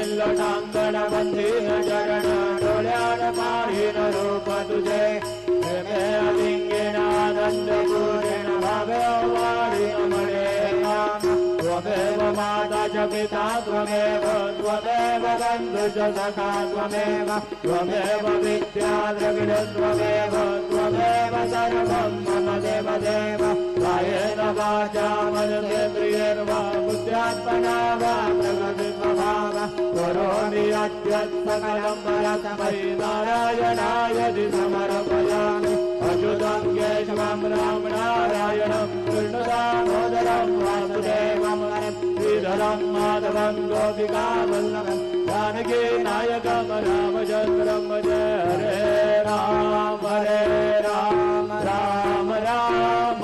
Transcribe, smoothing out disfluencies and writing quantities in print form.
विल्लटांगणबंधीन चरण डोळ्यान पाहीन रूप तुझे प्रेमे अलिंगेनानंदपूरेण भावे वाढीन मणे त्वमेव माता च पिता त्वमेव त्वमेव बन्धु च सखा त्वमेव त्वमेव विद्या द्रविणं त्वमेव त्वमेव सर्वं मम देवदेव कायेन वाचा मनसेन्द्रियैर्वा बुद्ध्यात्मना वा प्रकृतिस्वभाव करोमि यद्यत् सकलं परस्मै नारायणाय समर्पयामि अच्युतं केशवं राम नारायणं कृष्णदामोदरं वासुदेवं श्रीधरं माधवं गोपिकावल्लभं जानकी नायकं रामचन्द्रं जय हरे राम राम राम